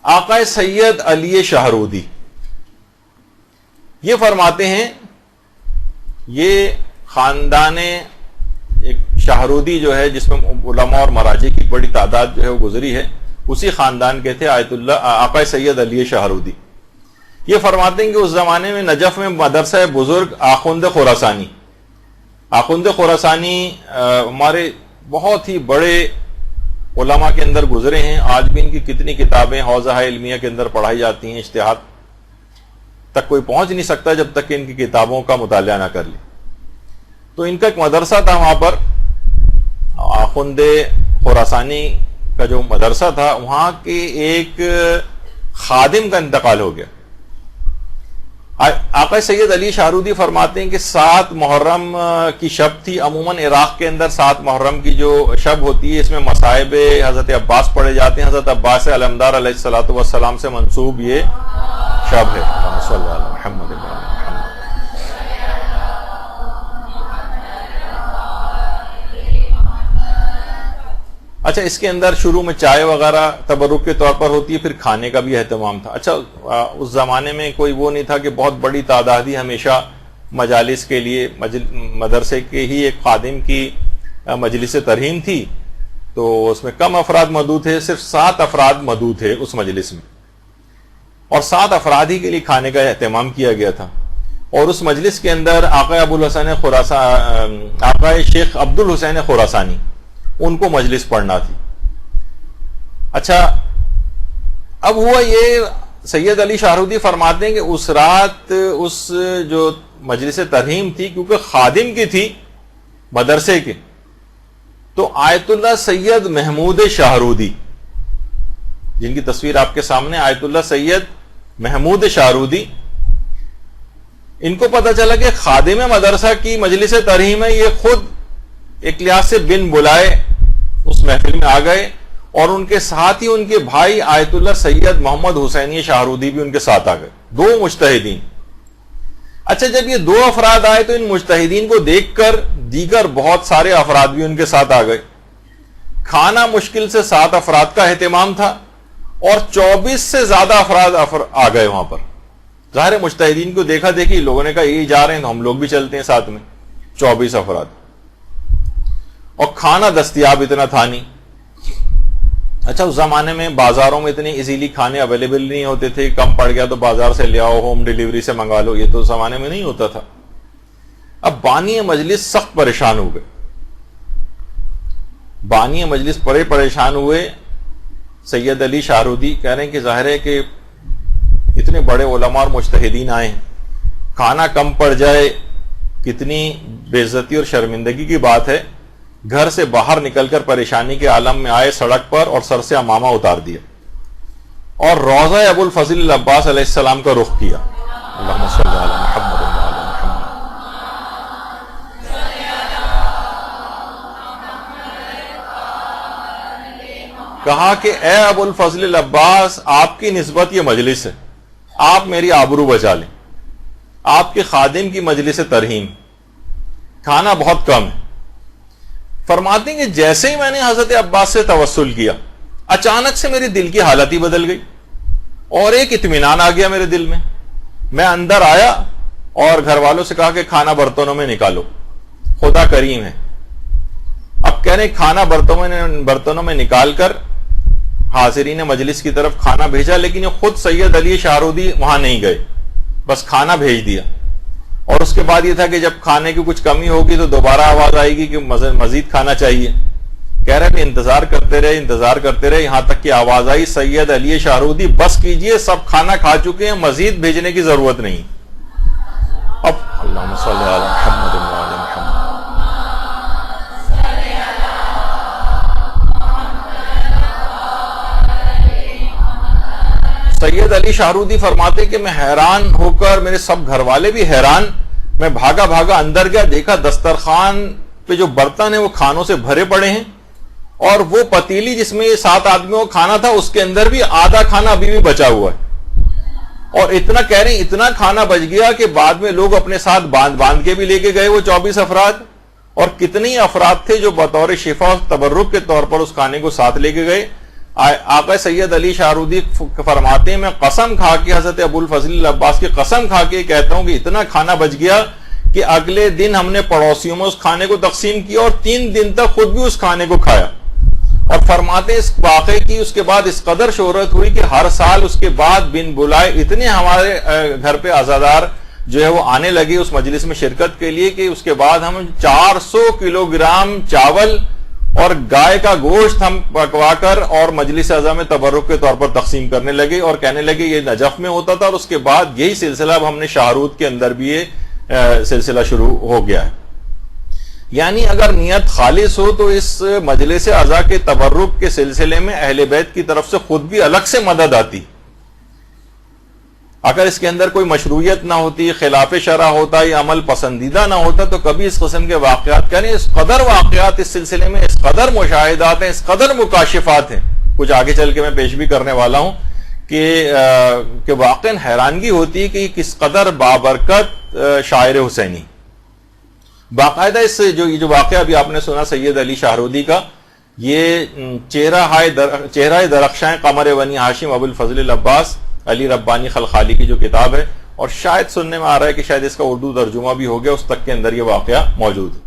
آقا سید علی شہرودی یہ فرماتے ہیں، یہ خاندان ایک شہرودی جو ہے جس میں علماء اور مراجع کی بڑی تعداد جو ہے وہ گزری ہے، اسی خاندان کے تھے آقا سید علی شہرودی۔ یہ فرماتے ہیں کہ اس زمانے میں نجف میں مدرسہ بزرگ آخوند خراسانی، آخوند خراسانی ہمارے بہت ہی بڑے علماء کے اندر گزرے ہیں، آج بھی ان کی کتنی کتابیں حوزہ علمیہ کے اندر پڑھائی جاتی ہیں، اجتہاد تک کوئی پہنچ نہیں سکتا جب تک کہ ان کی کتابوں کا مطالعہ نہ کر لے۔ تو ان کا ایک مدرسہ تھا وہاں پر، آخوند خراسانی کا جو مدرسہ تھا، وہاں کے ایک خادم کا انتقال ہو گیا۔ آقا سید علی شہرودی فرماتے ہیں کہ 7 محرم کی شب تھی۔ عموماً عراق کے اندر 7 محرم کی جو شب ہوتی ہے، اس میں مصائب حضرت عباس پڑھے جاتے ہیں۔ حضرت عباس علمدار علیہ الصلوۃ والسلام سے منسوب یہ شب ہے۔ صلی اللہ علیہ محمد۔ اچھا، اس کے اندر شروع میں چائے وغیرہ تبرک کے طور پر ہوتی ہے، پھر کھانے کا بھی اہتمام تھا۔ اچھا، اس زمانے میں کوئی وہ نہیں تھا کہ بہت بڑی تعداد ہی ہمیشہ مجالس کے لیے، مدرسے کے ہی ایک خادم کی مجلس ترہیم تھی، تو اس میں کم افراد مدعو تھے، صرف 7 افراد مدعو تھے اس مجلس میں، اور 7 افراد ہی کے لیے کھانے کا اہتمام کیا گیا تھا۔ اور اس مجلس کے اندر آقا شیخ عبد الحسین خراسانی، ان کو مجلس پڑھنا تھی۔ اچھا، اب ہوا یہ، سید علی شہرودی فرماتے ہیں کہ اس رات اس جو مجلس ترہیم تھی، کیونکہ خادم کی تھی مدرسے کے، تو آیت اللہ سید محمود شہرودی، جن کی تصویر آپ کے سامنے، آیت اللہ سید محمود شہرودی، ان کو پتہ چلا کہ خادم مدرسہ کی مجلس ترہیم ہے، یہ خود ایک لحاظ سے بن بلائے اس محفل میں آ گئے، اور ان کے ساتھ ہی ان کے بھائی آیت اللہ سید محمد حسینی شہرودی بھی ان کے ساتھ آ گئے، 2 مجتہدین۔ اچھا، جب یہ 2 افراد آئے تو ان مجتہدین کو دیکھ کر دیگر بہت سارے افراد بھی ان کے ساتھ آ گئے۔ کھانا مشکل سے 7 افراد کا اہتمام تھا، اور 24 سے زیادہ افراد آ گئے وہاں پر۔ ظاہر مجتہدین کو دیکھا دیکھی لوگوں نے کہا یہ جا رہے ہیں تو ہم لوگ بھی چلتے ہیں ساتھ میں، 24 افراد، اور کھانا دستیاب اتنا تھا نہیں۔ اچھا، اس زمانے میں بازاروں میں اتنے ایزیلی کھانے اویلیبل نہیں ہوتے تھے، کم پڑ گیا تو بازار سے لے آؤ، ہوم ڈیلیوری سے منگا لو، یہ تو اس زمانے میں نہیں ہوتا تھا۔ اب بانی مجلس سخت پریشان ہو گئے، بانی مجلس بڑے پریشان ہوئے۔ سید علی شہرودی کہہ رہے ہیں کہ ظاہر ہے کہ اتنے بڑے علماء اور مجتہدین آئے ہیں، کھانا کم پڑ جائے کتنی بے عزتی اور شرمندگی کی بات ہے۔ گھر سے باہر نکل کر پریشانی کے عالم میں آئے سڑک پر، اور سر سے عمامہ اتار دیا، اور روضہ ابو الفضل العباس علیہ السلام کا رخ کیا۔ اللہم صلی علی محمد و علی محمد۔ کہا کہ اے ابو الفضل العباس، آپ کی نسبت یہ مجلس ہے، آپ میری آبرو بچا لیں، آپ کے خادم کی مجلس ترہیم، کھانا بہت کم ہے۔ فرماتے ہیں کہ جیسے ہی میں نے حضرت عباس سے توسل کیا، اچانک سے میری دل کی حالت ہی بدل گئی، اور ایک اطمینان آ گیا میرے دل میں۔ میں اندر آیا اور گھر والوں سے کہا کہ کھانا برتنوں میں نکالو، خدا کریم ہے۔ اب کہہ رہے کھانا برتنوں میں نکال کر حاضرین مجلس کی طرف کھانا بھیجا، لیکن یہ خود سید علی شہرودی وہاں نہیں گئے، بس کھانا بھیج دیا۔ اور اس کے بعد یہ تھا کہ جب کھانے کی کچھ کمی ہوگی تو دوبارہ آواز آئے گی کہ مزید کھانا چاہیے۔ کہہ رہے ہیں انتظار کرتے رہے یہاں تک کہ آواز آئی، سید علی شہرودی بس کیجئے، سب کھانا کھا چکے ہیں، مزید بھیجنے کی ضرورت نہیں۔ اب اللہم صلی علی محمد و علی محمد۔ سید علی شہرودی فرماتے کہ میں حیران ہو کر، میرے سب گھر والے بھی حیران، میں بھاگا اندر گیا، دیکھا دسترخوان پہ جو برتن ہیں وہ کھانوں سے بھرے پڑے ہیں، اور وہ پتیلی جس میں 7 آدمیوں کو کھانا تھا اس کے اندر بھی آدھا کھانا ابھی بھی بچا ہوا ہے۔ اور اتنا کہہ رہے ہیں اتنا کھانا بچ گیا کہ بعد میں لوگ اپنے ساتھ باندھ کے بھی لے کے گئے وہ 24 افراد، اور کتنے افراد تھے جو بطور شفا و تبرک کے طور پر اس کھانے کو ساتھ لے کے گئے۔ آقا سید علی شاہرودی فرماتے ہیں میں قسم کھا کے حضرت ابو الفضل العباس کی قسم کھا کے کہتا ہوں کہ اتنا کھانا بچ گیا کہ اگلے دن ہم نے پڑوسیوں میں اس کھانے کو تقسیم کیا اور 3 دن تک خود بھی اس کھانے کو کھایا. اور فرماتے اس واقعے کی اس کے بعد اس قدر شہرت ہوئی کہ ہر سال اس کے بعد بن بلائے اتنے ہمارے گھر پہ عزادار جو ہے وہ آنے لگے اس مجلس میں شرکت کے لیے کہ اس کے بعد ہم 400 کلو گرام چاول اور گائے کا گوشت ہم پکوا کر اور مجلس اعظم میں تبرک کے طور پر تقسیم کرنے لگے اور کہنے لگے یہ نجف میں ہوتا تھا. اور اس کے بعد یہی سلسلہ اب ہم نے شاہرود کے اندر بھی یہ سلسلہ شروع ہو گیا ہے. یعنی اگر نیت خالص ہو تو اس مجلس اعضاء کے تبرک کے سلسلے میں اہل بیت کی طرف سے خود بھی الگ سے مدد آتی. اگر اس کے اندر کوئی مشروعیت نہ ہوتی، خلاف شرع ہوتا یا عمل پسندیدہ نہ ہوتا تو کبھی اس قسم کے واقعات کریں. اس قدر واقعات اس سلسلے میں، اس قدر مشاہدات ہیں، اس قدر مکاشفات ہیں، کچھ آگے چل کے میں پیش بھی کرنے والا ہوں کہ واقعاً حیرانگی ہوتی ہے کہ کس قدر بابرکت شاعر حسینی. باقاعدہ اس جو واقعہ ابھی آپ نے سنا سید علی شاہرودی کا، یہ چہرہ درخشاں قمر بنی ہاشم ابو الفضل العباس علی ربانی خلخالی کی جو کتاب ہے، اور شاید سننے میں آ رہا ہے کہ شاید اس کا اردو ترجمہ بھی ہو گیا، اس تک کے اندر یہ واقعہ موجود ہے.